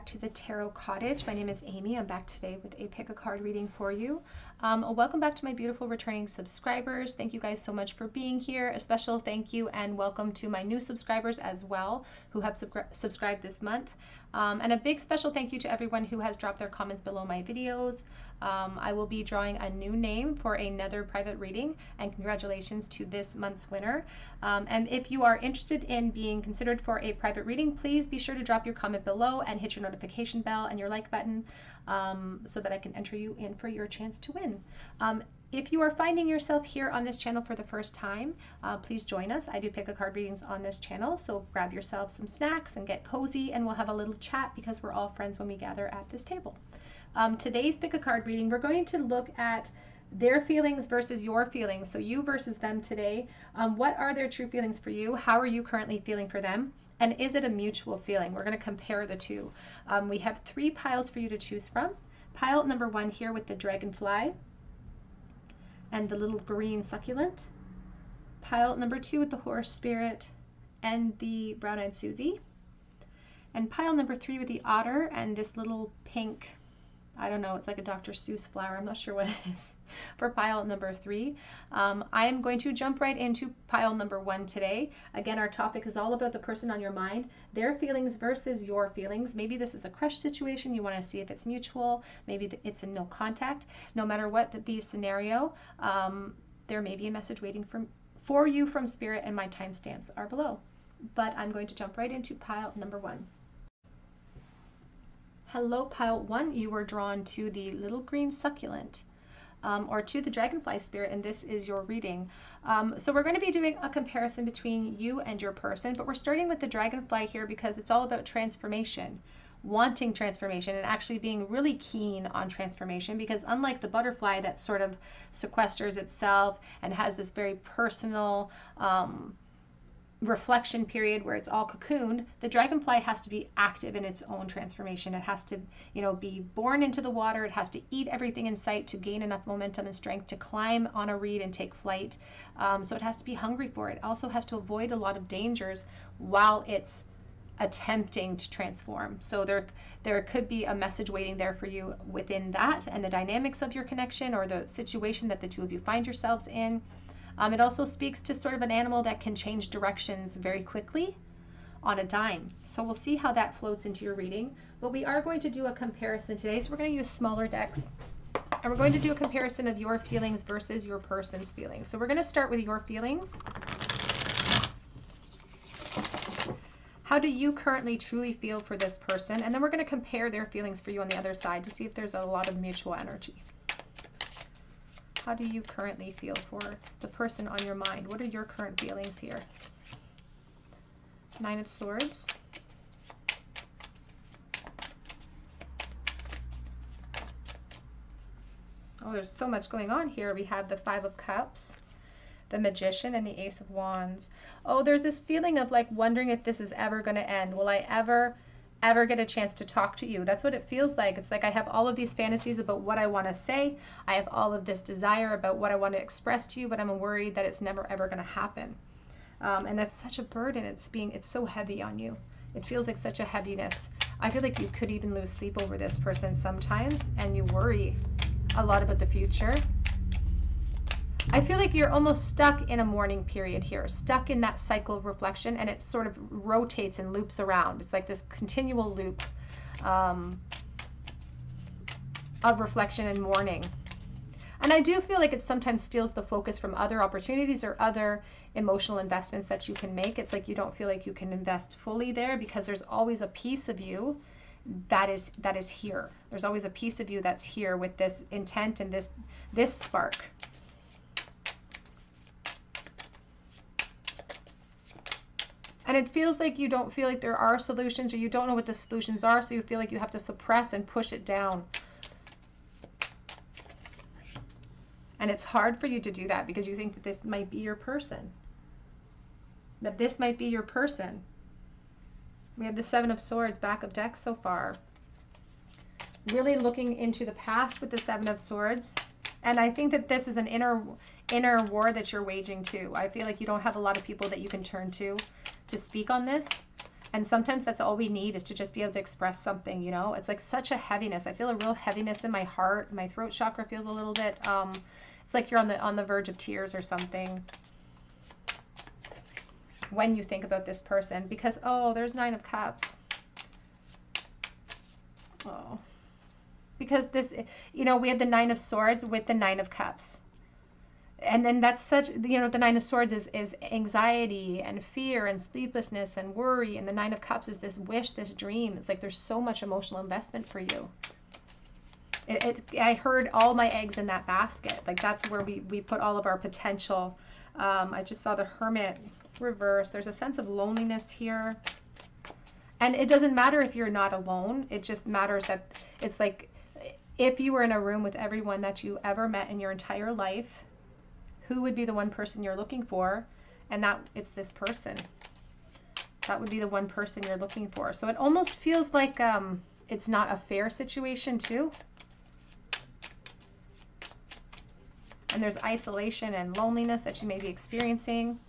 back to the Tarot Cottage. My name is Amy. I'm back today with a pick a card reading for you. Welcome back to my beautiful returning subscribers. Thank you guys so much for being here. A special thank you and welcome to my new subscribers as well who have subscribed this month. And a big special thank you to everyone who has dropped their comments below my videos. I will be drawing a new name for another private reading, and congratulations to this month's winner. And if you are interested in being considered for a private reading, please be sure to drop your comment below and hit your notification bell and your like button so that I can enter you in for your chance to win. If you are finding yourself here on this channel for the first time, please join us. I do pick a card readings on this channel, so grab yourself some snacks and get cozy, and we'll have a little chat because we're all friends when we gather at this table. Today's pick a card reading, we're going to look at their feelings versus your feelings. So you versus them today. What are their true feelings for you? How are you currently feeling for them? And is it a mutual feeling? We're going to compare the two. We have 3 piles for you to choose from. Pile number 1 here with the dragonfly and the little green succulent. Pile number 2 with the horse spirit and the brown-eyed Susie. And pile number 3 with the otter and this little pink, I don't know, it's like a Dr. Seuss flower. I'm not sure what it is for pile number 3. I am going to jump right into pile number 1 today. Again, our topic is all about the person on your mind, their feelings versus your feelings. Maybe this is a crush situation. You want to see if it's mutual. Maybe it's a no contact. No matter what the scenario, there may be a message waiting for you from Spirit, and my timestamps are below. But I'm going to jump right into pile number 1. Hello, pile 1. You were drawn to the little green succulent or to the dragonfly spirit, and this is your reading. So we're going to be doing a comparison between you and your person, but we're starting with the dragonfly here because it's all about transformation, wanting transformation, and actually being really keen on transformation, because unlike the butterfly that sort of sequesters itself and has this very personal reflection period where it's all cocooned, the dragonfly has to be active in its own transformation. It has to, be born into the water. It has to eat everything in sight to gain enough momentum and strength to climb on a reed and take flight. So it has to be hungry for it. It also has to avoid a lot of dangers while it's attempting to transform. So there could be a message waiting there for you within that and the dynamics of your connection or the situation that the two of you find yourselves in. It also speaks to sort of an animal that can change directions very quickly on a dime. So we'll see how that floats into your reading. But we are going to do a comparison today. So we're going to use smaller decks. And we're going to do a comparison of your feelings versus your person's feelings. So we're going to start with your feelings. How do you currently truly feel for this person? And then we're going to compare their feelings for you on the other side to see if there's a lot of mutual energy. How do you currently feel for the person on your mind? What are your current feelings here? 9 of Swords. Oh, there's so much going on here. We have the 5 of Cups, the Magician, and the Ace of Wands. Oh, there's this feeling of like wondering if this is ever going to end. Will I ever get a chance to talk to you? That's what it feels like. It's like I have all of these fantasies about what I want to say. I have all of this desire about what I want to express to you, but I'm worried that it's never ever going to happen. And that's such a burden. It's so heavy on you. It feels like such a heaviness. I feel like you could even lose sleep over this person sometimes, and you worry a lot about the future. I feel like you're almost stuck in a mourning period here, stuck in that cycle of reflection, and it sort of rotates and loops around. It's like this continual loop of reflection and mourning. And I do feel like it sometimes steals the focus from other opportunities or other emotional investments that you can make. It's like you don't feel like you can invest fully there because there's always a piece of you that is here. There's always a piece of you that's here with this intent and this spark. And it feels like you don't feel like there are solutions, or you don't know what the solutions are, so you feel like you have to suppress and push it down. And it's hard for you to do that because you think that this might be your person. That this might be your person. We have the 7 of Swords, back of deck so far. Really looking into the past with the 7 of Swords. And I think that this is an inner war that you're waging too. I feel like you don't have a lot of people that you can turn to speak on this. And sometimes that's all we need, is to just be able to express something, you know? It's like such a heaviness. I feel a real heaviness in my heart. My throat chakra feels a little bit, it's like you're on the verge of tears or something when you think about this person, because, oh, there's 9 of Cups. Oh, because this, you know, we have the 9 of Swords with the 9 of Cups. And then that's such, you know, the 9 of Swords is anxiety and fear and sleeplessness and worry. And the 9 of Cups is this wish, this dream. It's like there's so much emotional investment for you. I heard all my eggs in that basket. Like that's where we put all of our potential. I just saw the Hermit reverse. There's a sense of loneliness here. And it doesn't matter if you're not alone. It just matters that it's like if you were in a room with everyone that you ever met in your entire life, who would be the one person you're looking for? And that it's this person. That would be the one person you're looking for. So it almost feels like it's not a fair situation too. And there's isolation and loneliness that you may be experiencing.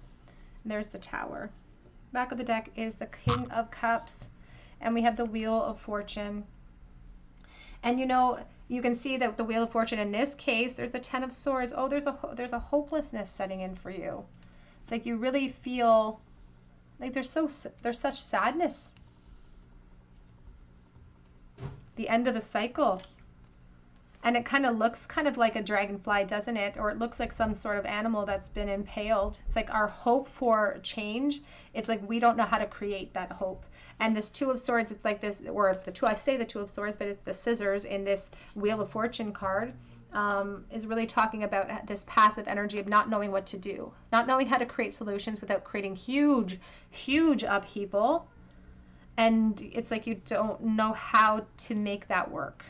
And there's the Tower. Back of the deck is the King of Cups. And we have the Wheel of Fortune. And you know, you can see that the Wheel of Fortune in this case, there's the 10 of Swords. Oh, there's a hopelessness setting in for you. It's like you really feel like there's such sadness. The end of a cycle. And it kind of looks kind of like a dragonfly, doesn't it? Or it looks like some sort of animal that's been impaled. It's like our hope for change. It's like we don't know how to create that hope. And this 2 of Swords, it's like this, or the 2, I say the 2 of Swords, but it's the scissors in this Wheel of Fortune card, is really talking about this passive energy of not knowing what to do, not knowing how to create solutions without creating huge, huge upheaval. And it's like you don't know how to make that work.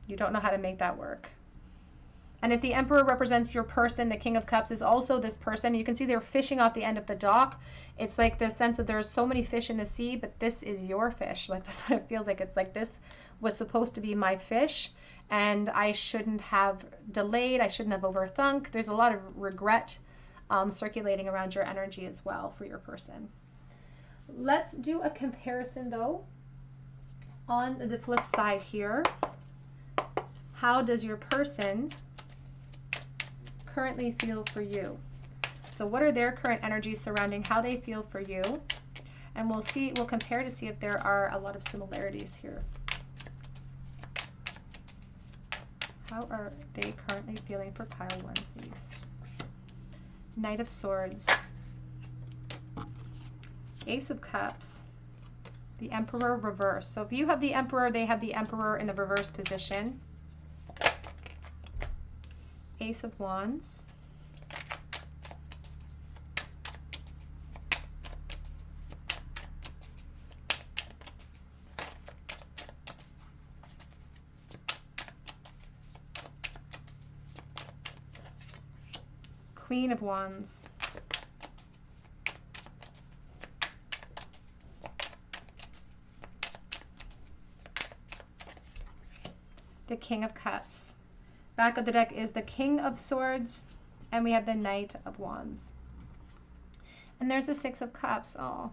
You don't know how to make that work. And if the Emperor represents your person, the King of Cups is also this person. You can see they're fishing off the end of the dock. It's like this sense of there's so many fish in the sea, but this is your fish. Like that's what it feels like. It's like this was supposed to be my fish, and I shouldn't have delayed. I shouldn't have overthunk. There's a lot of regret circulating around your energy as well for your person. Let's do a comparison though. On the flip side here, how does your person currently feel for you? So what are their current energies surrounding how they feel for you? And we'll compare to see if there are a lot of similarities here. How are they currently feeling for pile 1, please? Knight of Swords, Ace of Cups, the Emperor reverse. So if you have the Emperor, they have the Emperor in the reverse position. Ace of Wands, Queen of Wands, the King of Cups. Back of the deck is the King of Swords, and we have the Knight of Wands. And there's the 6 of Cups. Oh,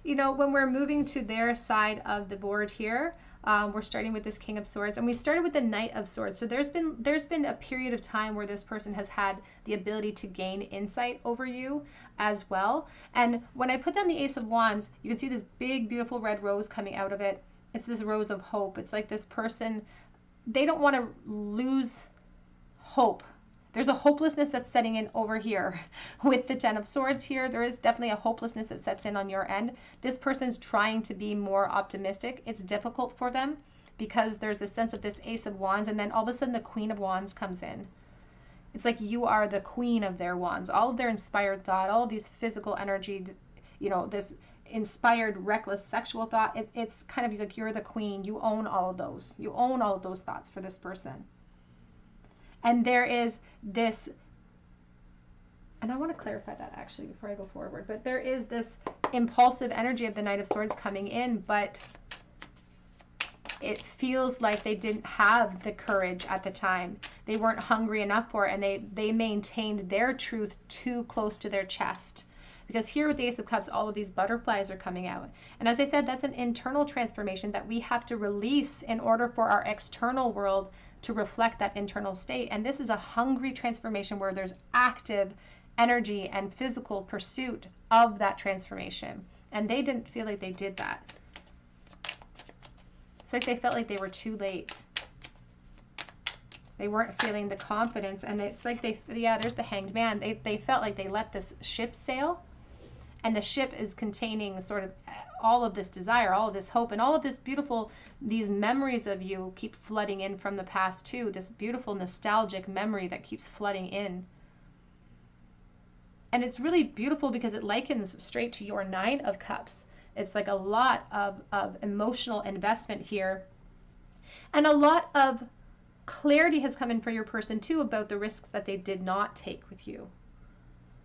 you know, when we're moving to their side of the board here, we're starting with this King of Swords, and we started with the Knight of Swords. So there's been a period of time where this person has had the ability to gain insight over you as well. And when I put down the Ace of Wands, you can see this big, beautiful red rose coming out of it. It's this rose of hope. It's like this person, they don't want to lose hope. There's a hopelessness that's setting in over here. With the 10 of Swords here, there is definitely a hopelessness that sets in on your end. This person's trying to be more optimistic. It's difficult for them because there's this sense of this Ace of Wands, and then all of a sudden the Queen of Wands comes in. It's like you are the queen of their wands. All of their inspired thought, all of these physical energy, you know, this inspired, reckless sexual thought, it's kind of like you're the queen. You own all of those. You own all of those thoughts for this person. And there is this, and I want to clarify that actually before I go forward, but there is this impulsive energy of the Knight of Swords coming in, but it feels like they didn't have the courage at the time. They weren't hungry enough for it, and they maintained their truth too close to their chest. Because here with the Ace of Cups, all of these butterflies are coming out. And as I said, that's an internal transformation that we have to release in order for our external world to reflect that internal state. And this is a hungry transformation where there's active energy and physical pursuit of that transformation. And they didn't feel like they did that. It's like they felt like they were too late. They weren't feeling the confidence. And it's like there's the Hanged Man. They felt like they let this ship sail. And the ship is containing sort of all of this desire, all of this hope, and all of this beautiful, these memories of you keep flooding in from the past too. This beautiful nostalgic memory that keeps flooding in. And it's really beautiful because it likens straight to your Nine of Cups. It's like a lot of emotional investment here. And a lot of clarity has come in for your person too about the risks that they did not take with you.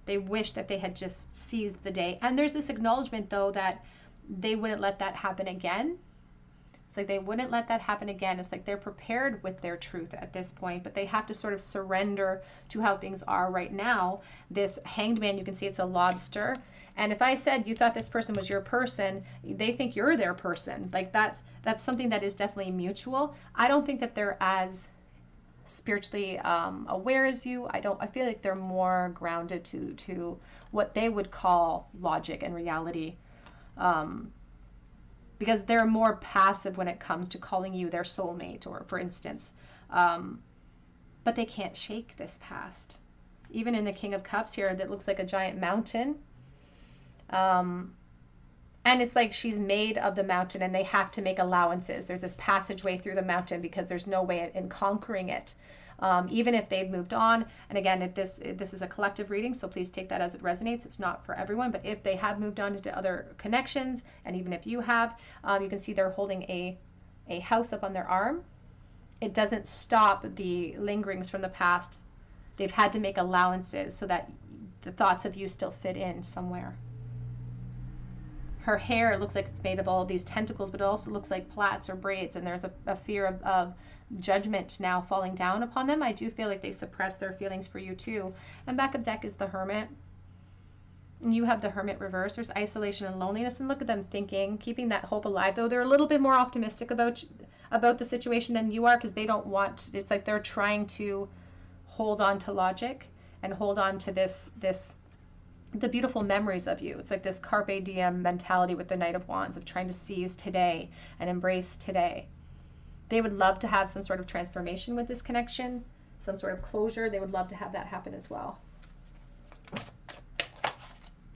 They wish that they had just seized the day. And there's this acknowledgement, though, that they wouldn't let that happen again. It's like they wouldn't let that happen again. It's like they're prepared with their truth at this point, but they have to sort of surrender to how things are right now. This Hanged Man, you can see it's a lobster. And if I said you thought this person was your person, they think you're their person. Like that's something that is definitely mutual. I don't think that they're as spiritually aware as you. I feel like they're more grounded to what they would call logic and reality, because they're more passive when it comes to calling you their soulmate, or for instance, but they can't shake this past. Even in the King of Cups here, that looks like a giant mountain, and it's like she's made of the mountain and they have to make allowances. There's this passageway through the mountain because there's no way in conquering it. Even if they've moved on. And again, this is a collective reading, so please take that as it resonates. It's not for everyone, but if they have moved on into other connections, and even if you have, you can see they're holding a house up on their arm. It doesn't stop the lingerings from the past. They've had to make allowances so that the thoughts of you still fit in somewhere. Her hair looks like it's made of all these tentacles, but it also looks like plaits or braids, and there's a fear of judgment now falling down upon them. I do feel like they suppress their feelings for you too. And back of deck is the Hermit. And you have the Hermit reverse. There's isolation and loneliness, and look at them thinking, keeping that hope alive, though they're a little bit more optimistic about the situation than you are, because they don't want, it's like they're trying to hold on to logic and hold on to the beautiful memories of you. It's like this carpe diem mentality with the Knight of Wands of trying to seize today and embrace today. They would love to have some sort of transformation with this connection, some sort of closure. They would love to have that happen as well.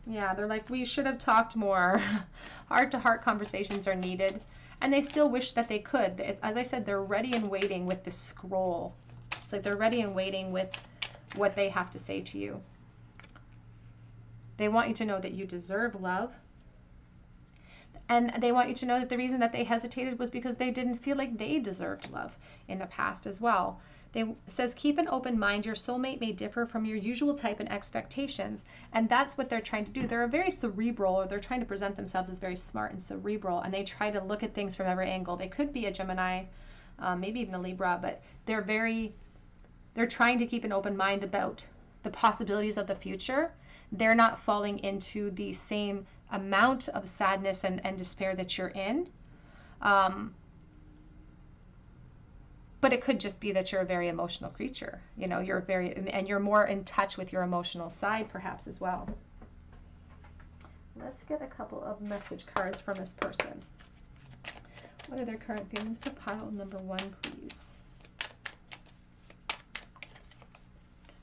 Yeah, they're like, we should have talked more. Heart-to-heart conversations are needed. And they still wish that they could. As I said, they're ready and waiting with this scroll. It's like they're ready and waiting with what they have to say to you. They want you to know that you deserve love. And they want you to know that the reason that they hesitated was because they didn't feel like they deserved love in the past as well. It says, keep an open mind. Your soulmate may differ from your usual type and expectations. And that's what they're trying to do. They're a very cerebral, or they're trying to present themselves as very smart and cerebral. And they try to look at things from every angle. They could be a Gemini, maybe even a Libra, but they're trying to keep an open mind about the possibilities of the future. They're not falling into the same amount of sadness and despair that you're in. But it could just be that you're a very emotional creature. You know, and you're more in touch with your emotional side perhaps as well. Let's get a couple of message cards from this person. What are their current feelings for pile number 1, please?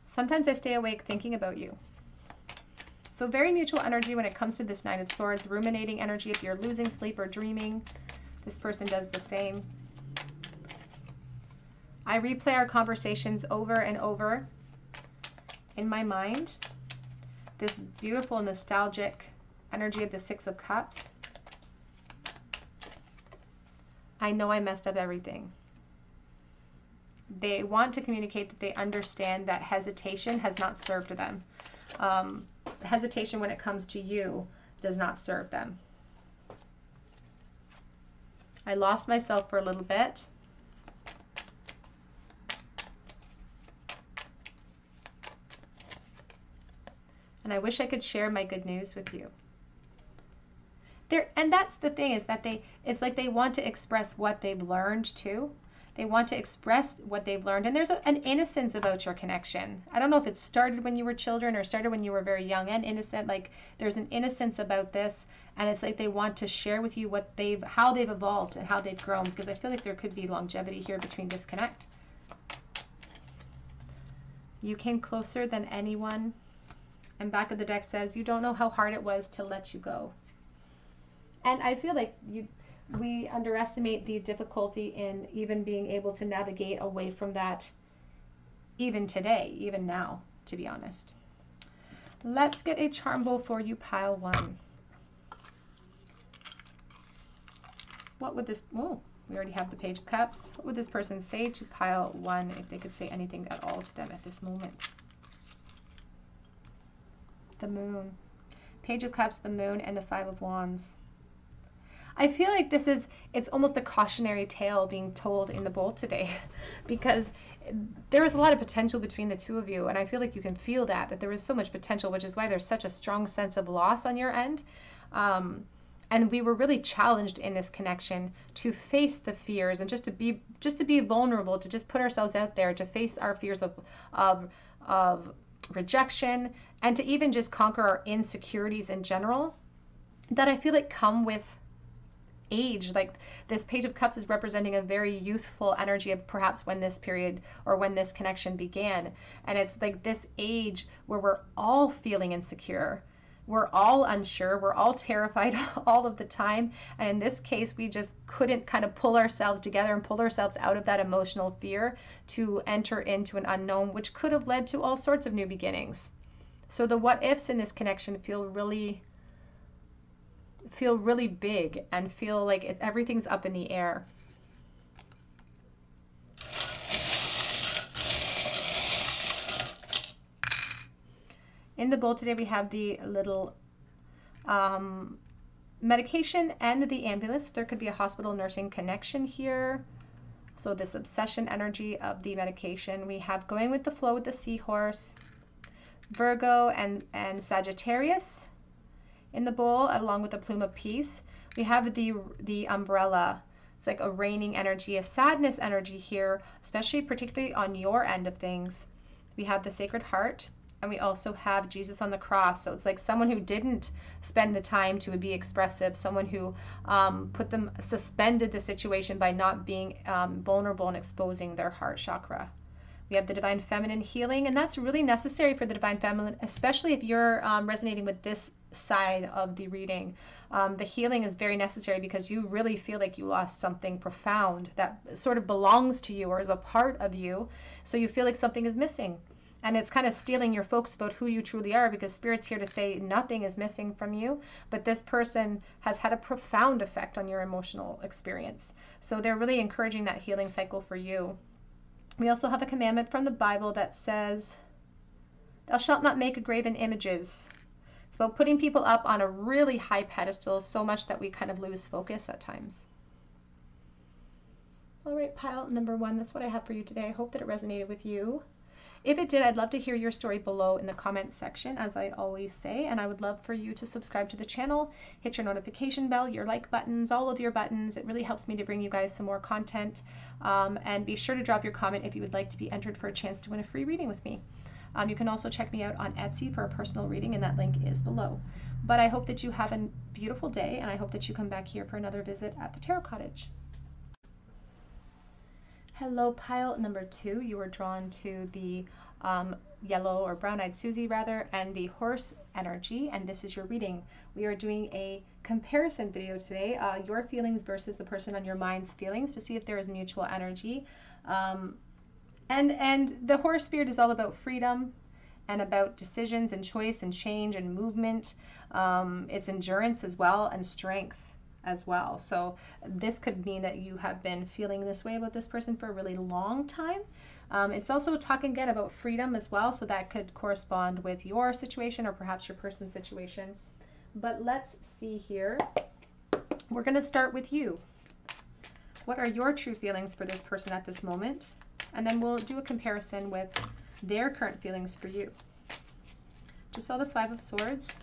Sometimes I stay awake thinking about you. So very mutual energy when it comes to this Nine of Swords, ruminating energy if you're losing sleep or dreaming. This person does the same. I replay our conversations over and over in my mind. This beautiful nostalgic energy of the Six of Cups. I know I messed up everything. They want to communicate that they understand that hesitation has not served them. Hesitation when it comes to you does not serve them. I lost myself for a little bit. And I wish I could share my good news with you. And that's the thing, is that it's like they want to express what they've learned too. They want to express what they've learned. And there's an innocence about your connection. I don't know if it started when you were children or started when you were very young and innocent. Like, there's an innocence about this. And it's like they want to share with you how they've evolved and how they've grown. Because I feel like there could be longevity here between disconnect. You came closer than anyone. And back of the deck says, you don't know how hard it was to let you go. And I feel like we underestimate the difficulty in even being able to navigate away from that, even today, even now, to be honest. Let's get a charm bowl for you, pile 1. What would this, oh, we already have the Page of Cups. What would this person say to pile 1 if they could say anything at all to them at this moment? The Moon. Page of Cups, the Moon, and the 5 of Wands. I feel like it's almost a cautionary tale being told in the bowl today, because there is a lot of potential between the two of you, and I feel like you can feel that there is so much potential, which is why there's such a strong sense of loss on your end. And we were really challenged in this connection to face the fears and just to be vulnerable, to just put ourselves out there, to face our fears of rejection, and to even just conquer our insecurities in general, that I feel like come with age. Like, this Page of Cups is representing a very youthful energy of perhaps when this period or when this connection began. And it's like this age where we're all feeling insecure. We're all unsure. We're all terrified all of the time. And in this case, we just couldn't kind of pull ourselves together and pull ourselves out of that emotional fear to enter into an unknown, which could have led to all sorts of new beginnings. So the what ifs in this connection feel really big and feel like everything's up in the air. In the bowl today, we have the little medication and the ambulance. There could be a hospital nursing connection here. So this obsession energy of the medication. We have going with the flow with the seahorse, Virgo and Sagittarius in the bowl, along with the plume of peace. We have the umbrella. It's like a raining energy, a sadness energy here, especially particularly on your end of things. We have the Sacred Heart, and we also have Jesus on the cross. So it's like someone who didn't spend the time to be expressive, someone who suspended the situation by not being vulnerable and exposing their heart chakra. We have the Divine Feminine healing, and that's really necessary for the Divine Feminine, especially if you're resonating with this side of the reading. The healing is very necessary because you really feel like you lost something profound that sort of belongs to you or is a part of you. So you feel like something is missing. And it's kind of stealing your focus about who you truly are, because Spirit's here to say nothing is missing from you, but this person has had a profound effect on your emotional experience. So they're really encouraging that healing cycle for you. We also have a commandment from the Bible that says, "Thou shalt not make graven images." It's about putting people up on a really high pedestal, so much that we kind of lose focus at times. All right, pile number 1, that's what I have for you today. I hope that it resonated with you. If it did, I'd love to hear your story below in the comments section, as I always say, and I would love for you to subscribe to the channel, hit your notification bell, your like buttons, all of your buttons. It really helps me to bring you guys some more content, and be sure to drop your comment if you would like to be entered for a chance to win a free reading with me. You can also check me out on Etsy for a personal reading, and that link is below. But I hope that you have a beautiful day, and I hope that you come back here for another visit at the Tarot Cottage. Hello, pile number 2. You were drawn to the yellow or brown-eyed Susie rather, and the horse energy, and this is your reading. We are doing a comparison video today, your feelings versus the person on your mind's feelings, to see if there is mutual energy. And the horse spirit is all about freedom and about decisions and choice and change and movement. It's endurance as well, and strength as well. So this could mean that you have been feeling this way about this person for a really long time. It's also talking again about freedom as well, so that could correspond with your situation or perhaps your person's situation. But let's see here. We're going to start with you. What are your true feelings for this person at this moment? And then we'll do a comparison with their current feelings for you. Just saw the Five of Swords.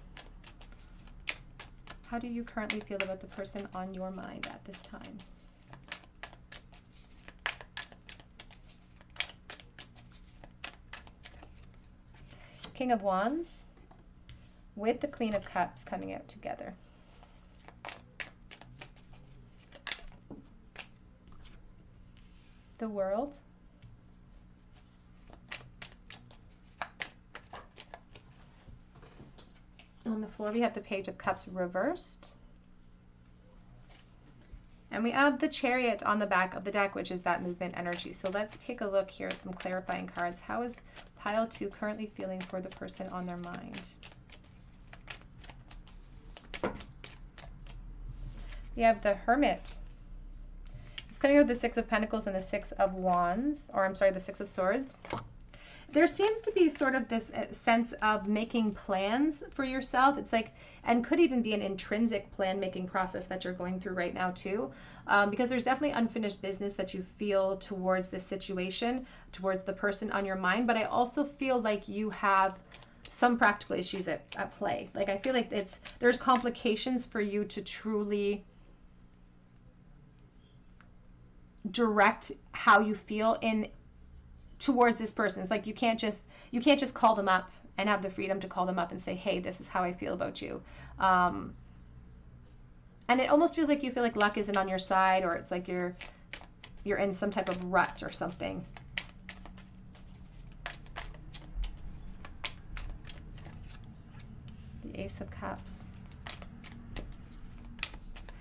How do you currently feel about the person on your mind at this time? King of Wands with the Queen of Cups coming out together. The World. On the floor, we have the Page of Cups reversed. And we have the Chariot on the back of the deck, which is that movement energy. So let's take a look here, some clarifying cards. How is pile 2 currently feeling for the person on their mind? We have the Hermit. It's coming with the Six of Pentacles and the Six of Wands, or I'm sorry, the Six of Swords. There seems to be sort of this sense of making plans for yourself. It's like, and could even be an intrinsic plan-making process that you're going through right now too, because there's definitely unfinished business that you feel towards this situation, towards the person on your mind. But I also feel like you have some practical issues at play. Like I feel like there's complications for you to truly direct how you feel towards this person. It's like you can't just call them up and have the freedom to call them up and say, hey, this is how I feel about you. And it almost feels like you feel like luck isn't on your side, or it's like you're in some type of rut or something. The Ace of Cups.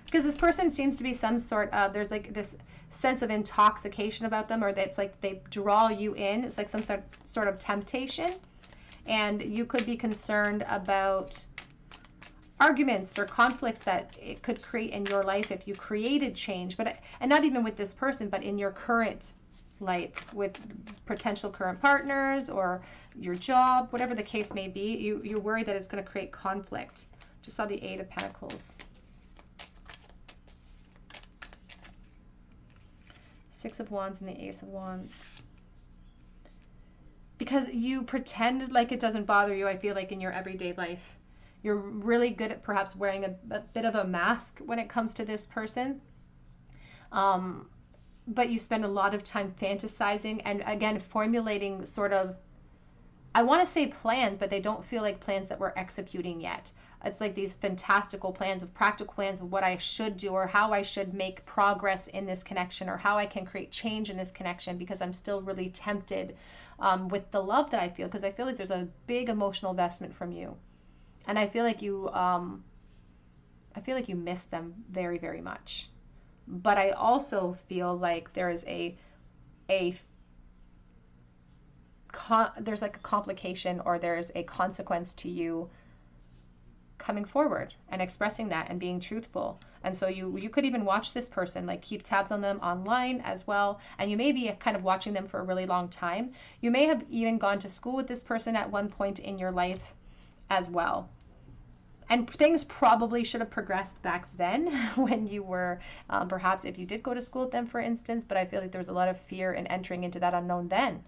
Because this person seems to be some sort of, there's like this sense of intoxication about them, or that's like they draw you in. It's like some sort of temptation, and you could be concerned about arguments or conflicts that it could create in your life if you created change, and not even with this person, but in your current life with potential current partners or your job, whatever the case may be. You're worried that it's going to create conflict. Just saw the Eight of Pentacles. Six of Wands and the Ace of Wands. Because you pretend like it doesn't bother you, I feel like, in your everyday life. You're really good at perhaps wearing a bit of a mask when it comes to this person. But you spend a lot of time fantasizing and, again, formulating sort of, I want to say plans, but they don't feel like plans that we're executing yet. It's like these fantastical plans, of practical plans of what I should do, or how I should make progress in this connection, or how I can create change in this connection, because I'm still really tempted with the love that I feel, because I feel like there's a big emotional investment from you. And I feel like you miss them very, very much. But I also feel like there is there's like a complication, or there's a consequence to you coming forward and expressing that and being truthful. And so you could even watch this person, like keep tabs on them online as well. And you may be kind of watching them for a really long time. You may have even gone to school with this person at one point in your life as well. And things probably should have progressed back then when you were, perhaps if you did go to school with them, for instance, but I feel like there was a lot of fear in entering into that unknown then.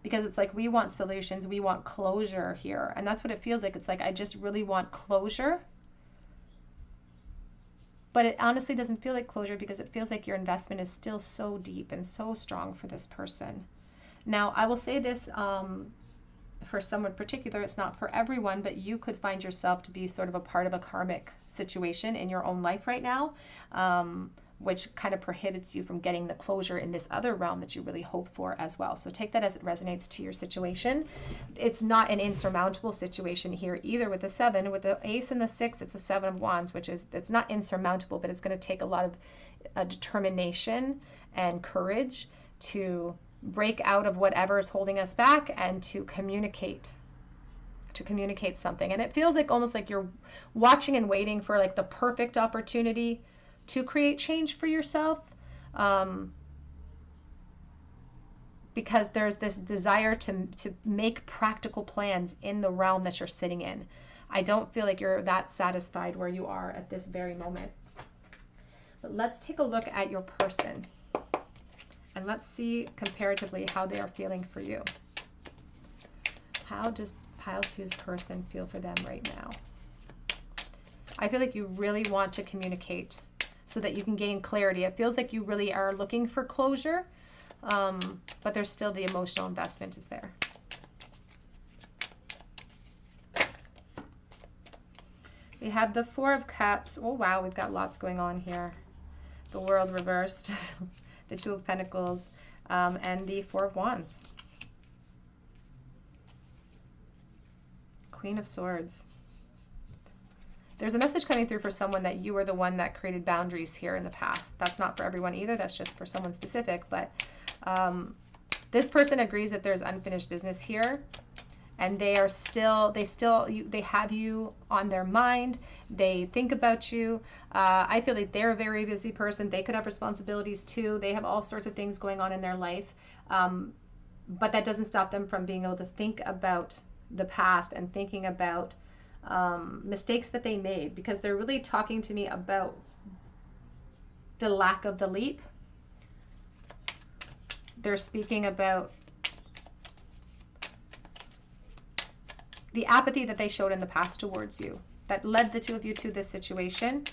Because it's like, we want solutions, we want closure here. And that's what it feels like. It's like, I just really want closure. But it honestly doesn't feel like closure, because it feels like your investment is still so deep and so strong for this person. Now, I will say this, for someone particular, it's not for everyone, but you could find yourself to be sort of a part of a karmic situation in your own life right now, which kind of prohibits you from getting the closure in this other realm that you really hope for as well. So take that as it resonates to your situation. It's not an insurmountable situation here either with the 7. With the Ace and the 6, it's a 7 of Wands, which is, it's not insurmountable, but it's going to take a lot of determination and courage to break out of whatever is holding us back and to communicate something. And it feels like almost like you're watching and waiting for like the perfect opportunity to create change for yourself, because there's this desire to make practical plans in the realm that you're sitting in. I don't feel like you're that satisfied where you are at this very moment. But let's take a look at your person, and let's see comparatively how they are feeling for you. How does pile two's person feel for them right now? I feel like you really want to communicate so that you can gain clarity. It feels like you really are looking for closure, but there's still the emotional investment is there. We have the Four of Cups. Oh, wow, we've got lots going on here. The World reversed, the Two of Pentacles, and the Four of Wands. Queen of Swords. There's a message coming through for someone that you were the one that created boundaries here in the past. That's not for everyone either. That's just for someone specific. But this person agrees that there's unfinished business here, and they have you on their mind. They think about you. I feel like they're a very busy person. They could have responsibilities too. They have all sorts of things going on in their life, but that doesn't stop them from being able to think about the past and thinking about mistakes that they made, because they're really talking to me about the lack of the leap. They're speaking about the apathy that they showed in the past towards you that led the two of you to this situation.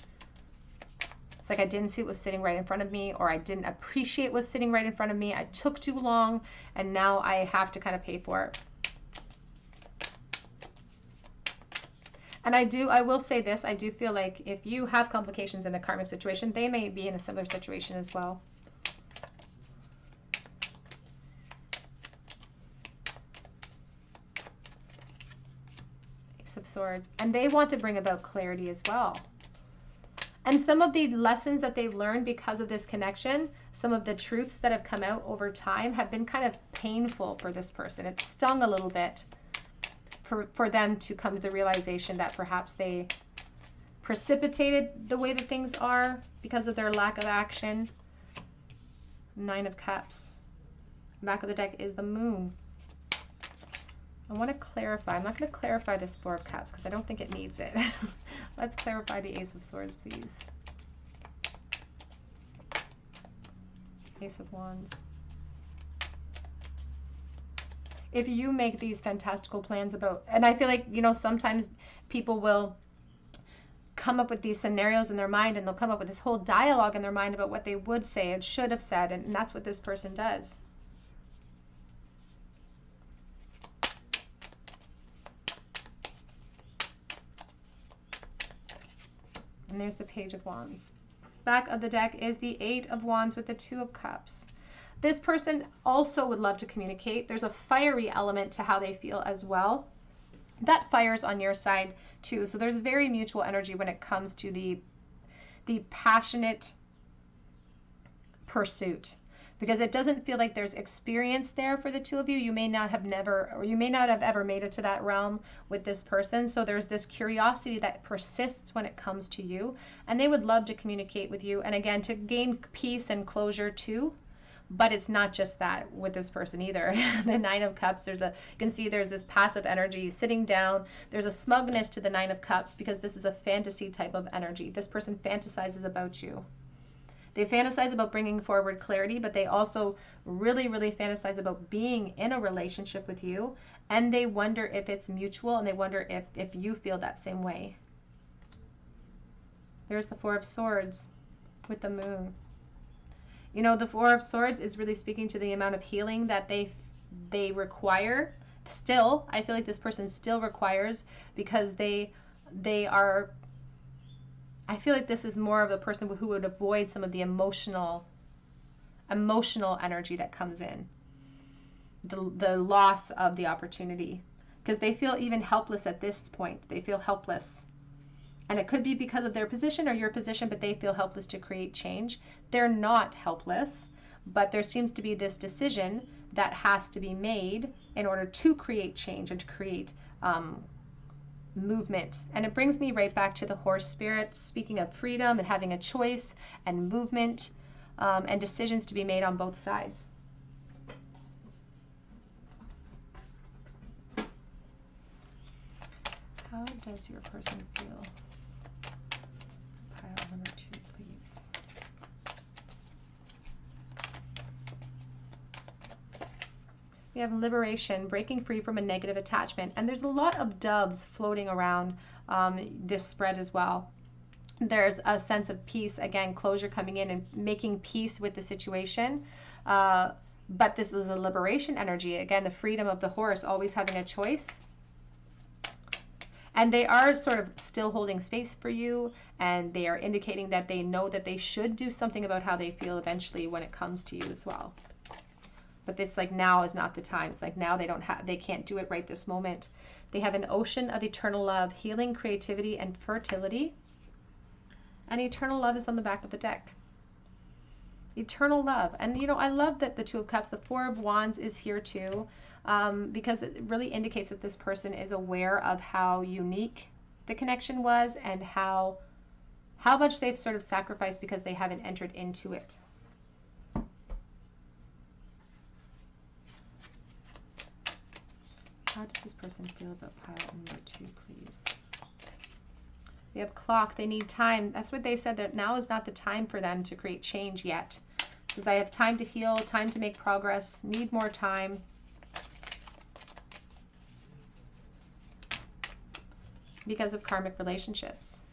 It's like I didn't see what was sitting right in front of me, or I didn't appreciate what was sitting right in front of me. I took too long, and now I have to kind of pay for it. And I will say this, I do feel like if you have complications in a karmic situation, they may be in a similar situation as well. Ace of Swords. And they want to bring about clarity as well. And some of the lessons that they've learned because of this connection, some of the truths that have come out over time have been kind of painful for this person. It stung a little bit for them to come to the realization that perhaps they precipitated the way that things are because of their lack of action. Nine of Cups. Back of the deck is the Moon. I want to clarify. I'm not going to clarify this Four of Cups because I don't think it needs it. Let's clarify the Ace of Swords, please. Ace of Wands. If you make these fantastical plans about, and I feel like, you know, sometimes people will come up with these scenarios in their mind, and they'll come up with this whole dialogue in their mind about what they would say and should have said, and that's what this person does. And there's the Page of Wands. Back of the deck is the Eight of Wands with the Two of Cups. This person also would love to communicate. There's a fiery element to how they feel as well. That fire's on your side too. So there's very mutual energy when it comes to the passionate pursuit, because it doesn't feel like there's experience there for the two of you. You may not have ever made it to that realm with this person. So there's this curiosity that persists when it comes to you, and they would love to communicate with you. And again, to gain peace and closure too. But it's not just that with this person either. The Nine of Cups, you can see there's this passive energy sitting down. There's a smugness to the Nine of Cups because this is a fantasy type of energy. This person fantasizes about you. They fantasize about bringing forward clarity, but they also really, really fantasize about being in a relationship with you. And they wonder if it's mutual, and they wonder if you feel that same way. There's the Four of Swords with the Moon. You know, the Four of Swords is really speaking to the amount of healing that they require. Still, I feel like this person still requires, because they are, I feel like this is more of a person who would avoid some of the emotional energy that comes in. The loss of the opportunity, because they feel even helpless at this point. They feel helpless. And it could be because of their position or your position, but they feel helpless to create change. They're not helpless, but there seems to be this decision that has to be made in order to create change and to create movement. And it brings me right back to the horse spirit, speaking of freedom and having a choice and movement and decisions to be made on both sides. How does your person feel? Pile number 2, please. We have liberation, breaking free from a negative attachment. And there's a lot of doves floating around this spread as well. There's a sense of peace, again, closure coming in and making peace with the situation. But this is a liberation energy. Again, the freedom of the horse, always having a choice. And they are sort of still holding space for you, and they are indicating that they know that they should do something about how they feel eventually when it comes to you as well. But it's like now is not the time. It's like now they can't do it right this moment. They have an ocean of eternal love, healing, creativity, and fertility. And eternal love is on the back of the deck. Eternal love. And you know, I love that the Two of Cups, the Four of Wands is here too. Because it really indicates that this person is aware of how unique the connection was and how much they've sort of sacrificed because they haven't entered into it. How does this person feel about pile number 2, please? We have clock. They need time. That's what they said, that now is not the time for them to create change yet. It says I have time to heal, time to make progress, need more time. Because of karmic relationships.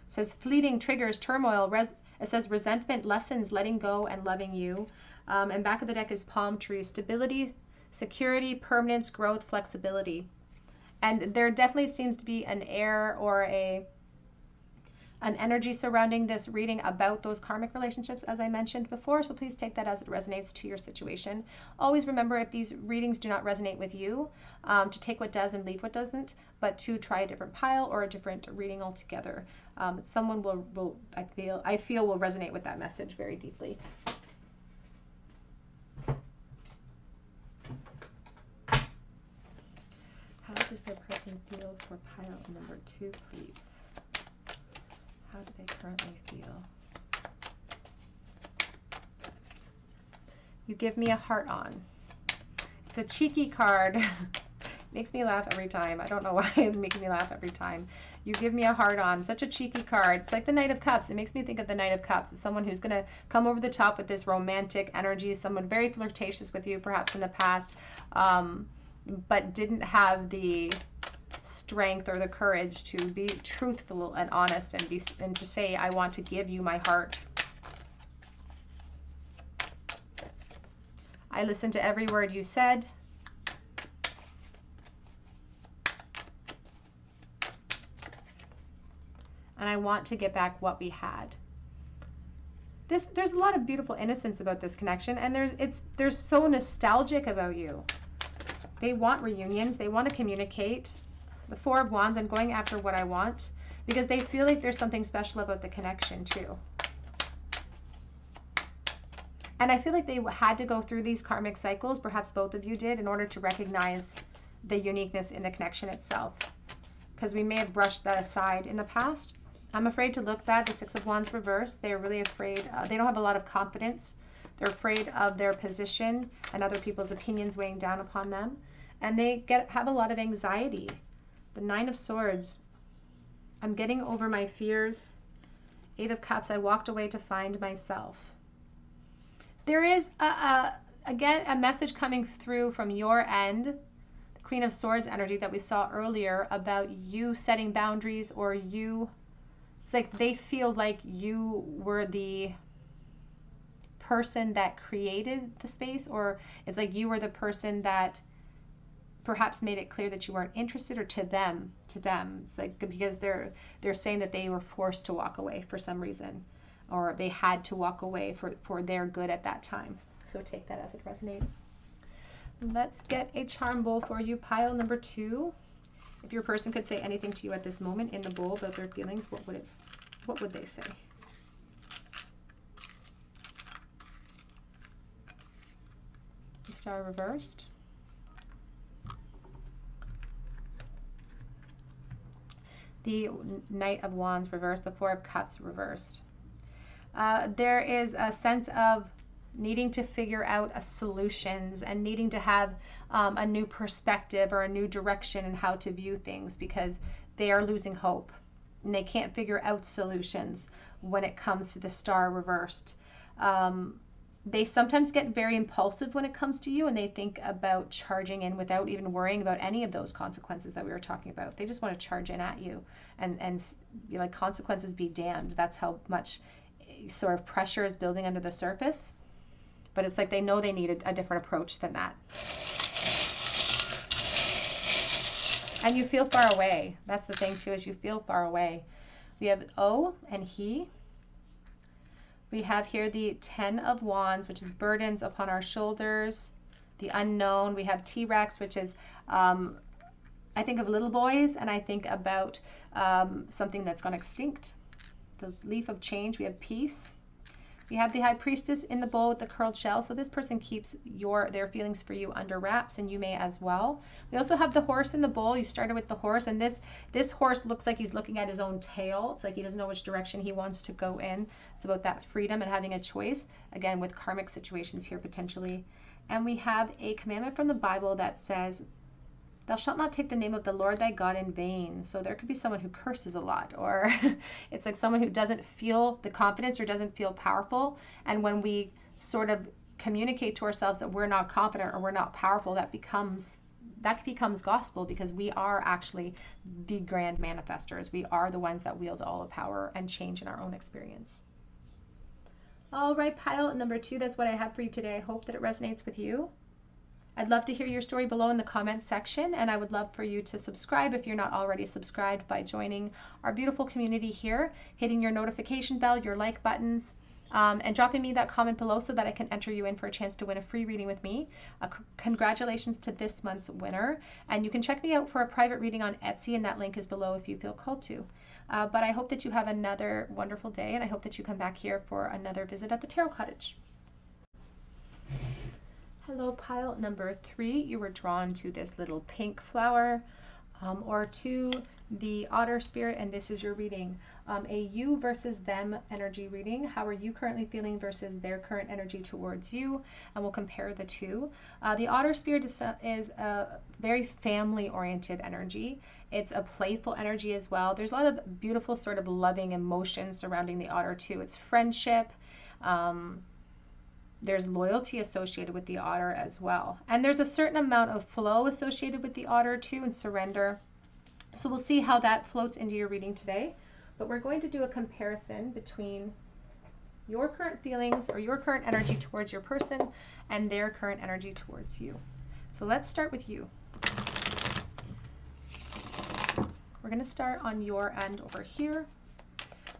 It says fleeting triggers, turmoil. It says resentment, lessons, letting go, and loving you. And back of the deck is palm trees, stability, security, permanence, growth, flexibility. And there definitely seems to be an air or an energy surrounding this reading about those karmic relationships, as I mentioned before. So please take that as it resonates to your situation. Always remember, if these readings do not resonate with you, to take what does and leave what doesn't, but to try a different pile or a different reading altogether. Someone will I feel will resonate with that message very deeply. How does the person feel for pile number 2, please? How do they currently feel? You give me a heart on. It's a cheeky card. Makes me laugh every time. I don't know why it's making me laugh every time. You give me a heart on. Such a cheeky card. It's like the Knight of Cups. It makes me think of the Knight of Cups. It's someone who's going to come over the top with this romantic energy. Someone very flirtatious with you, perhaps in the past, but didn't have the strength or the courage to be truthful and honest and to say, I want to give you my heart. I listened to every word you said. And I want to get back what we had. There's a lot of beautiful innocence about this connection, and they're so nostalgic about you. They want reunions. They want to communicate. The Four of Wands, I'm going after what I want, because they feel like there's something special about the connection too. And I feel like they had to go through these karmic cycles, perhaps both of you did, in order to recognize the uniqueness in the connection itself. Because we may have brushed that aside in the past. I'm afraid to look bad. The Six of Wands reversed. They're really afraid. They don't have a lot of confidence. They're afraid of their position and other people's opinions weighing down upon them. And they have a lot of anxiety. The Nine of Swords. I'm getting over my fears. Eight of Cups. I walked away to find myself. There is, again, a message coming through from your end, the Queen of Swords energy that we saw earlier, about you setting boundaries, or you, it's like they feel like you were the person that created the space, or it's like you were the person that perhaps made it clear that you weren't interested, or to them, it's like, because they're saying that they were forced to walk away for some reason, or they had to walk away for their good at that time. So take that as it resonates. Let's get a charm bowl for you, pile number 2. If your person could say anything to you at this moment in the bowl about their feelings, what would they say? The Star reversed. The Knight of Wands reversed. The Four of Cups reversed. There is a sense of needing to figure out solutions and needing to have a new perspective or a new direction in how to view things, because they are losing hope and they can't figure out solutions when it comes to the Star reversed. They sometimes get very impulsive when it comes to you, and they think about charging in without even worrying about any of those consequences that we were talking about. They just want to charge in at you, and you know, like, consequences be damned. That's how much sort of pressure is building under the surface. But it's like they know they need a different approach than that. And you feel far away. That's the thing too, is you feel far away. We have O and he. We have here the 10 of Wands, which is burdens upon our shoulders, the unknown. We have T-Rex, which is, I think of little boys, and I think about something that's gone extinct. The leaf of change. We have peace. We have the High Priestess in the bowl with the curled shell. So this person keeps their feelings for you under wraps, and you may as well. We also have the horse in the bowl. You started with the horse, and this horse looks like he's looking at his own tail. It's like he doesn't know which direction he wants to go in. It's about that freedom and having a choice, again, with karmic situations here potentially. And we have a commandment from the Bible that says, thou shalt not take the name of the Lord thy God in vain. So there could be someone who curses a lot, or it's like someone who doesn't feel the confidence or doesn't feel powerful. And when we sort of communicate to ourselves that we're not confident or we're not powerful, that becomes gospel, because we are actually the grand manifestors. We are the ones that wield all the power and change in our own experience. All right, pile number 2, that's what I have for you today. I hope that it resonates with you. I'd love to hear your story below in the comments section, and I would love for you to subscribe if you're not already subscribed by joining our beautiful community here, hitting your notification bell, your like buttons, and dropping me that comment below so that I can enter you in for a chance to win a free reading with me. Congratulations to this month's winner, and you can check me out for a private reading on Etsy, and that link is below if you feel called to. But I hope that you have another wonderful day, and I hope that you come back here for another visit at the Tarot Cottage. Hello, pile number 3. You were drawn to this little pink flower, or to the otter spirit, and this is your reading. A you versus them energy reading. How are you currently feeling versus their current energy towards you? And we'll compare the two. The otter spirit is a very family-oriented energy. It's a playful energy as well. There's a lot of beautiful sort of loving emotions surrounding the otter too. It's friendship. There's loyalty associated with the otter as well. And there's a certain amount of flow associated with the otter too, and surrender. So we'll see how that floats into your reading today. But we're going to do a comparison between your current feelings or your current energy towards your person and their current energy towards you. So let's start with you. We're going to start on your end over here.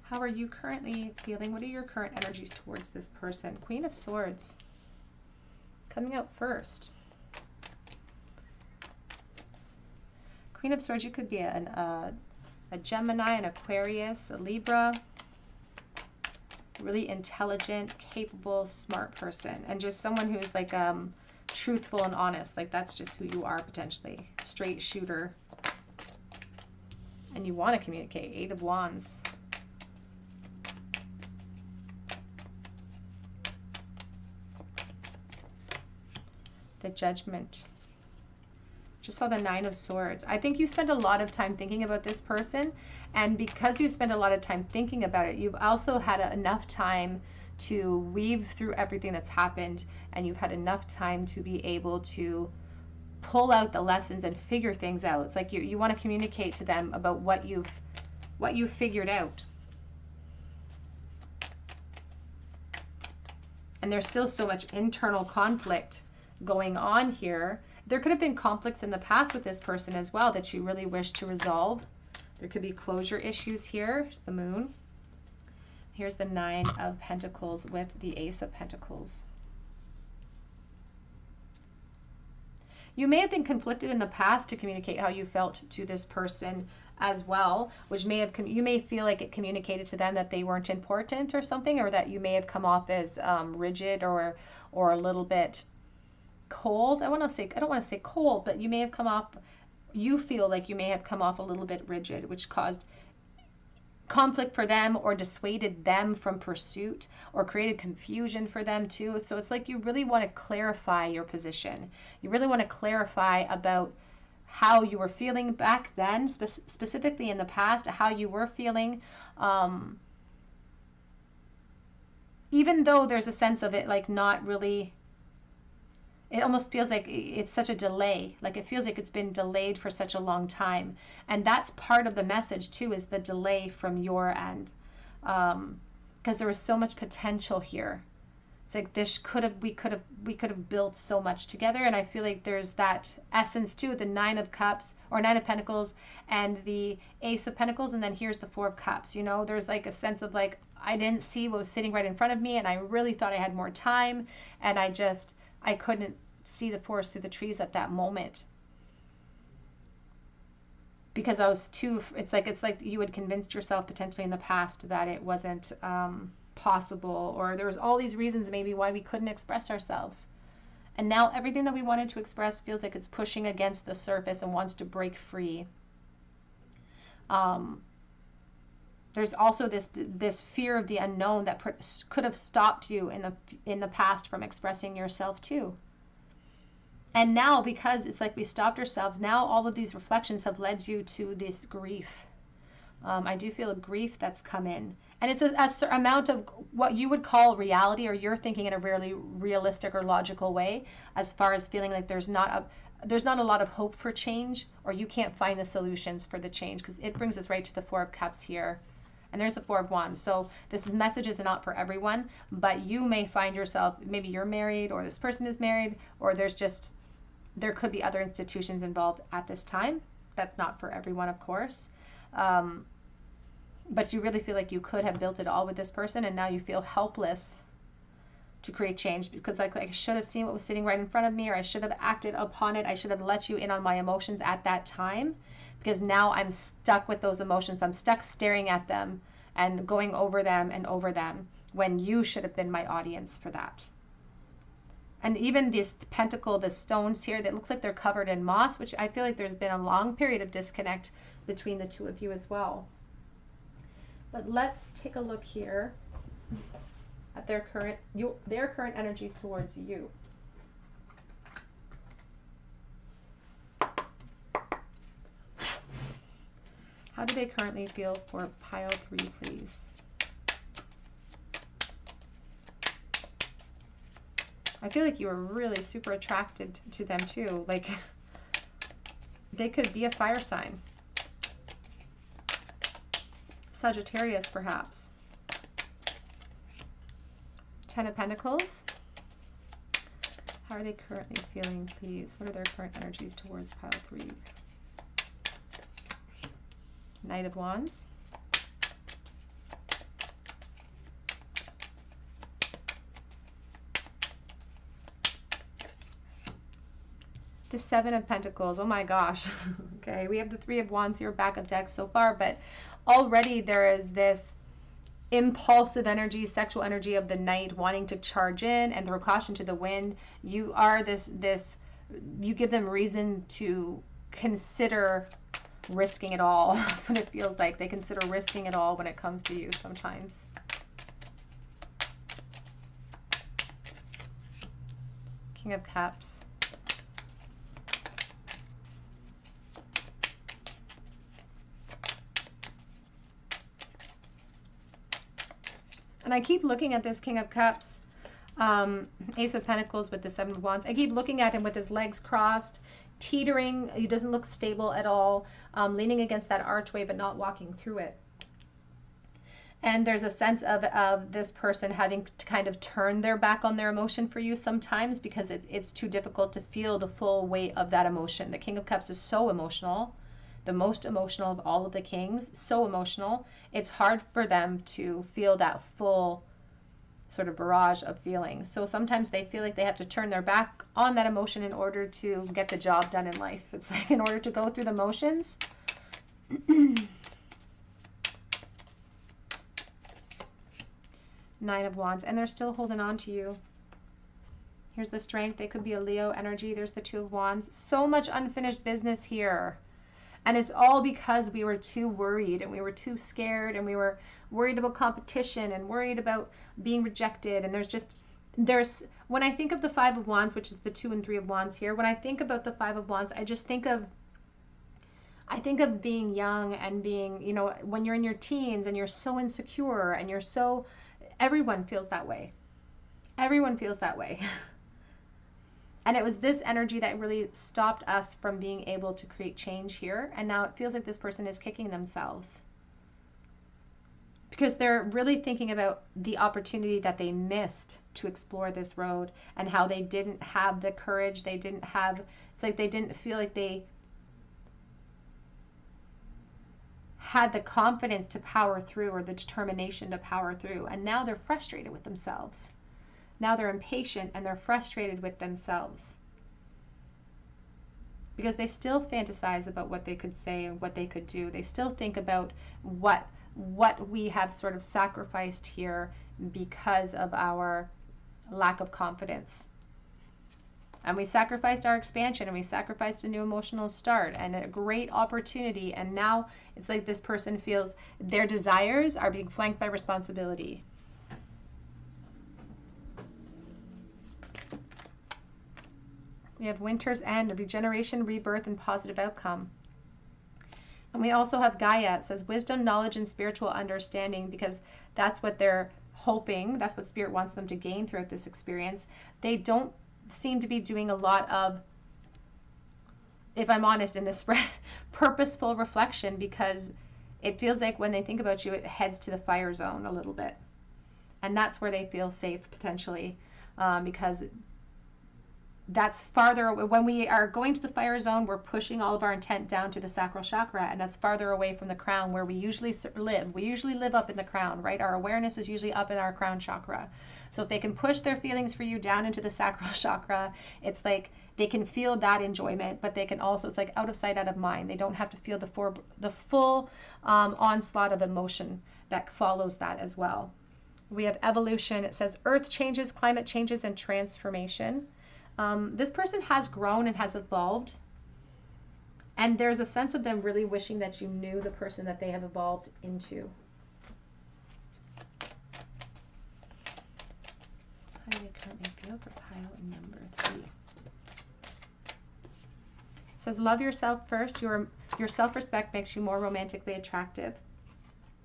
How are you currently feeling? What are your current energies towards this person? Queen of Swords coming out first. Queen of Swords, you could be a Gemini, an Aquarius, a Libra. Really intelligent, capable, smart person. And just someone who's like truthful and honest. Like that's just who you are potentially. Straight shooter. And you want to communicate. 8 of Wands. The Judgment. Just saw the 9 of Swords. I think you spend a lot of time thinking about this person, and because you spend a lot of time thinking about it, you've also had enough time to weave through everything that's happened, and you've had enough time to be able to pull out the lessons and figure things out. It's like you want to communicate to them about what you've figured out. And there's still so much internal conflict going on here. There could have been conflicts in the past with this person as well that you really wish to resolve. There could be closure issues here. Here's the Moon. Here's the 9 of Pentacles with the Ace of Pentacles. You may have been conflicted in the past to communicate how you felt to this person as well, which may have, you may feel like it communicated to them that they weren't important or something, or that you may have come off as rigid or a little bit cold. I don't want to say cold, but you may have come off, you feel like you may have come off a little bit rigid, which caused conflict for them or dissuaded them from pursuit or created confusion for them too. So it's like you really want to clarify your position. You really want to clarify about how you were feeling back then, specifically in the past, how you were feeling. even though there's a sense of it like not really, it almost feels like it's such a delay. Like it feels like it's been delayed for such a long time. And that's part of the message too, is the delay from your end. Because there was so much potential here. It's like we could have built so much together. And I feel like there's that essence too, the Nine of Cups or Nine of Pentacles and the Ace of Pentacles. And then here's the Four of Cups. You know, there's like a sense of like, I didn't see what was sitting right in front of me. And I really thought I had more time. And I couldn't see the forest through the trees at that moment because I was too, it's like you had convinced yourself potentially in the past that it wasn't possible, or there was all these reasons maybe why we couldn't express ourselves. And now everything that we wanted to express feels like it's pushing against the surface and wants to break free. There's also this fear of the unknown that could have stopped you in the past from expressing yourself too. And now, because it's like we stopped ourselves, now all of these reflections have led you to this grief. I do feel a grief that's come in. And it's a amount of what you would call reality, or you're thinking in a really realistic or logical way, as far as feeling like there's not a lot of hope for change, or you can't find the solutions for the change, because it brings us right to the Four of Cups here. And there's the Four of Wands. So this message is not for everyone, but you may find yourself, maybe you're married, or this person is married, or there could be other institutions involved at this time. That's not for everyone, of course. But you really feel like you could have built it all with this person, and now you feel helpless to create change because like I should have seen what was sitting right in front of me, or I should have acted upon it. I should have let you in on my emotions at that time, because now I'm stuck with those emotions. I'm stuck staring at them and going over them and over them when you should have been my audience for that. And even this pentacle, the stones here, that looks like they're covered in moss, which I feel like there's been a long period of disconnect between the two of you as well. But let's take a look here at their current energies towards you. How do they currently feel for pile 3, please? I feel like you were really super attracted to them too. Like they could be a fire sign. Sagittarius, perhaps. Ten of Pentacles. How are they currently feeling, please? What are their current energies towards pile 3? Knight of Wands. The Seven of Pentacles. Oh my gosh. Okay, we have the Three of Wands here, back of deck so far, but already there is this impulsive energy, sexual energy of the Knight wanting to charge in, and throw caution to the wind. You are you give them reason to consider risking it all. That's what it feels like. They consider risking it all when it comes to you sometimes. King of Cups. And I keep looking at this King of Cups, Ace of Pentacles with the Seven of Wands. I keep looking at him with his legs crossed, teetering. He doesn't look stable at all, leaning against that archway but not walking through it. And there's a sense of this person having to kind of turn their back on their emotion for you sometimes because it's too difficult to feel the full weight of that emotion. The King of Cups is so emotional. The most emotional of all of the kings, so emotional. It's hard for them to feel that full sort of barrage of feelings. So sometimes they feel like they have to turn their back on that emotion in order to get the job done in life. It's like in order to go through the motions. Nine of Wands, and they're still holding on to you. Here's the Strength. They could be a Leo energy. There's the Two of Wands. So much unfinished business here. And it's all because we were too worried and we were too scared and we were worried about competition and worried about being rejected. And when I think of the Five of Wands, which is the 2 and 3 of Wands here, when I think about the Five of Wands, I think of being young and being, when you're in your teens and you're so insecure and Everyone feels that way. Everyone feels that way. And it was this energy that really stopped us from being able to create change here. And now it feels like this person is kicking themselves, because they're really thinking about the opportunity that they missed to explore this road, and how they didn't have the courage. They didn't have, it's like they didn't feel like they had the confidence to power through, or the determination to power through. And now they're frustrated with themselves. Now they're impatient and they're frustrated with themselves, because they still fantasize about what they could say and what they could do. They still think about what we have sort of sacrificed here because of our lack of confidence. And we sacrificed our expansion, and we sacrificed a new emotional start and a great opportunity. And now it's like this person feels their desires are being flanked by responsibility. We have winter's end, regeneration, rebirth, and positive outcome. And we also have Gaia. It says wisdom, knowledge, and spiritual understanding, because that's what they're hoping. That's what Spirit wants them to gain throughout this experience. They don't seem to be doing a lot of, if I'm honest, in this spread, purposeful reflection, because it feels like when they think about you, it heads to the fire zone a little bit. And that's where they feel safe, potentially, because that's farther away. When we are going to the fire zone, we're pushing all of our intent down to the sacral chakra, and that's farther away from the crown, where we usually live. We usually live up in the crown, right? Our awareness is usually up in our crown chakra. So if they can push their feelings for you down into the sacral chakra, it's like they can feel that enjoyment, but they can also, it's like out of sight, out of mind. They don't have to feel the full onslaught of emotion that follows that as well. We have evolution. It says earth changes, climate changes, and transformation. This person has grown and has evolved, and there's a sense of them really wishing that you knew the person that they have evolved into. How do they currently feel for pile number 3? It says love yourself first. Your self-respect makes you more romantically attractive.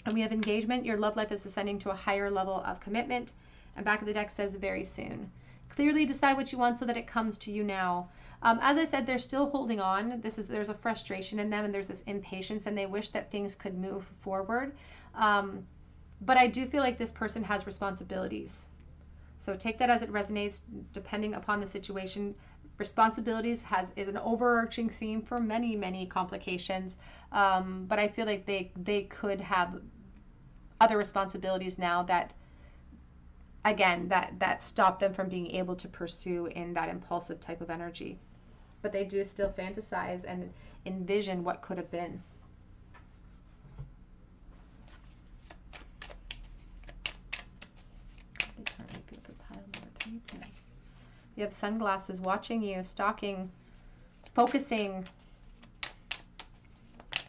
And we have engagement. Your love life is ascending to a higher level of commitment. And back of the deck says very soon. Clearly decide what you want so that it comes to you now. As I said, they're still holding on. There's a frustration in them, and there's this impatience, and they wish that things could move forward. But I do feel like this person has responsibilities. So take that as it resonates, depending upon the situation. Responsibilities is an overarching theme for many, many complications. But I feel like they could have other responsibilities now that, again, that stop them from being able to pursue in that impulsive type of energy. But they do still fantasize and envision what could have been. They currently feel for pile number 3, please. You have sunglasses, watching you, stalking, focusing,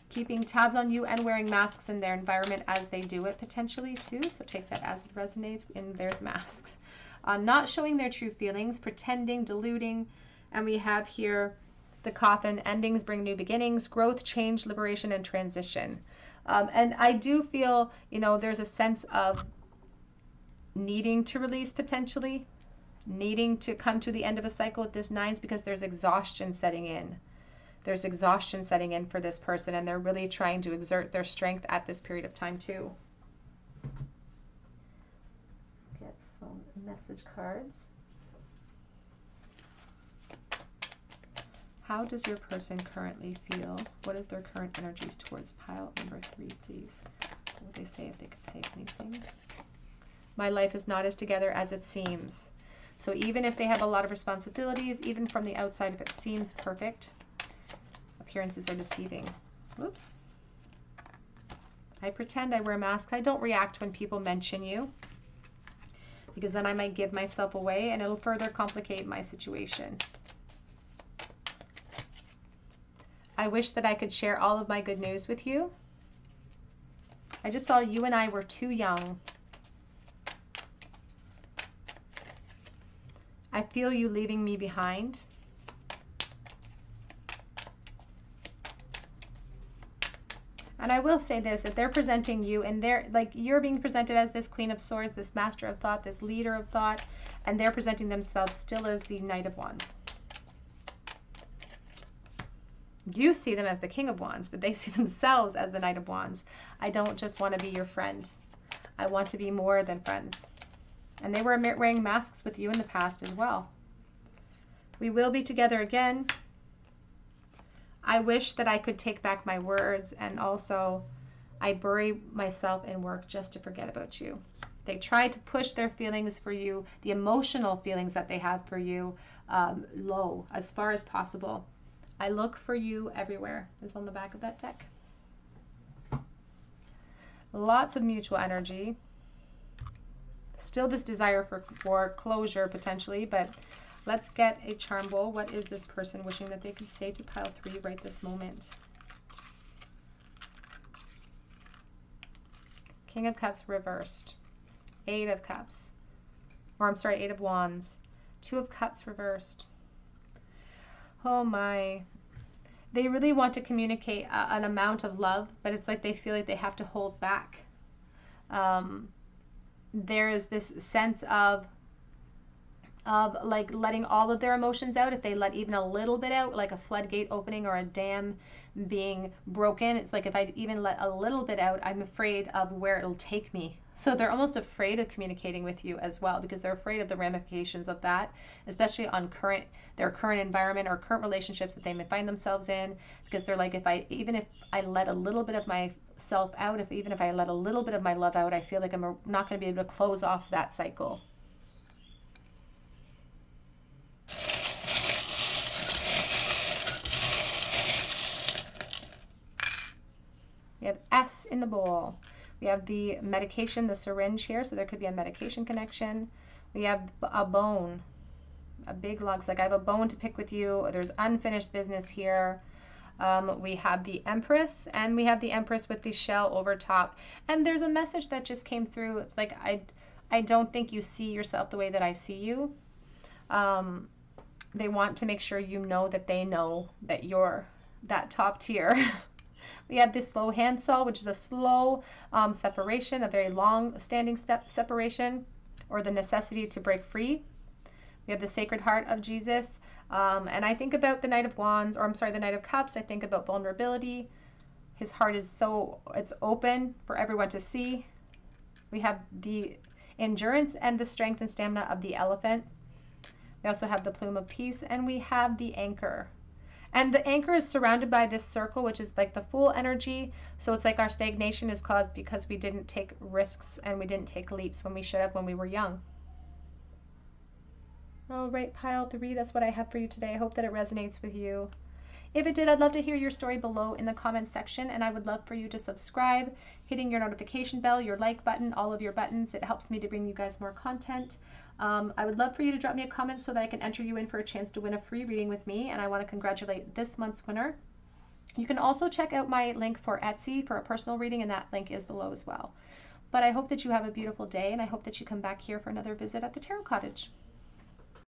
keeping tabs on you, and wearing masks in their environment as they do it, potentially too. So take that as it resonates. And there's masks. Not showing their true feelings, pretending, deluding. And we have here the coffin. Endings bring new beginnings, growth, change, liberation, and transition. And I do feel, there's a sense of needing to release, potentially. Needing to come to the end of a cycle with this 9s, because there's exhaustion setting in. There's exhaustion setting in for this person, and they're really trying to exert their strength at this period of time too. Let's get some message cards. How does your person currently feel? What is their current energies towards pile number 3, please? What would they say if they could say anything? My life is not as together as it seems. So even if they have a lot of responsibilities, even from the outside, if it seems perfect, appearances are deceiving. Whoops. I pretend I wear masks. I don't react when people mention you, because then I might give myself away and it'll further complicate my situation. I wish that I could share all of my good news with you. I just saw you and I were too young. I feel you leaving me behind. And I will say this, that they're presenting you, and they're like, you're being presented as this Queen of Swords, this Master of Thought, this Leader of Thought, and they're presenting themselves still as the Knight of Wands. You see them as the King of Wands, but they see themselves as the Knight of Wands. I don't just want to be your friend. I want to be more than friends. And they were wearing masks with you in the past as well. We will be together again. I wish that I could take back my words, and also I bury myself in work just to forget about you. They tried to push their feelings for you, the emotional feelings that they have for you, low as far as possible. I look for you everywhere is on the back of that deck. Lots of mutual energy. Still this desire for closure potentially, but let's get a charm bowl. What is this person wishing that they could say to pile 3 right this moment? King of Cups reversed. 8 of Cups. Or I'm sorry, 8 of Wands. 2 of Cups reversed. Oh my. They really want to communicate an amount of love, but it's like they feel like they have to hold back. There is this sense of like letting all of their emotions out. If they let even a little bit out, like a floodgate opening or a dam being broken, it's like if I even let a little bit out, I'm afraid of where it'll take me. So they're almost afraid of communicating with you as well, because they're afraid of the ramifications of that, especially on their current environment or current relationships that they may find themselves in, because they're like, even if I let a little bit of myself out, even if I let a little bit of my love out, I feel like I'm not going to be able to close off that cycle. We have S in the bowl. We have the medication, the syringe here, so there could be a medication connection. We have a bone, a big log. It's like I have a bone to pick with you. There's unfinished business here. We have the Empress, and we have the Empress with the shell over top. And there's a message that just came through. It's like, I don't think you see yourself the way that I see you. They want to make sure you know that they know that you're that top tier. We have this slow handsaw, which is a slow separation, a very long standing separation, or the necessity to break free. We have the Sacred Heart of Jesus. And I think about the Knight of Wands, or I'm sorry, the Knight of Cups. I think about vulnerability. His heart is it's open for everyone to see. We have the endurance and the strength and stamina of the Elephant. We also have the Plume of Peace, and we have the Anchor. And the Anchor is surrounded by this circle, which is like the Fool energy. So it's like our stagnation is caused because we didn't take risks and we didn't take leaps when we should have when we were young. All right, pile 3, that's what I have for you today. I hope that it resonates with you. If it did, I'd love to hear your story below in the comments section, and I would love for you to subscribe, hitting your notification bell, your like button, all of your buttons. It helps me to bring you guys more content. I would love for you to drop me a comment so that I can enter you in for a chance to win a free reading with me, and I want to congratulate this month's winner. You can also check out my link for Etsy for a personal reading, and that link is below as well. But I hope that you have a beautiful day, and I hope that you come back here for another visit at the Tarot Cottage.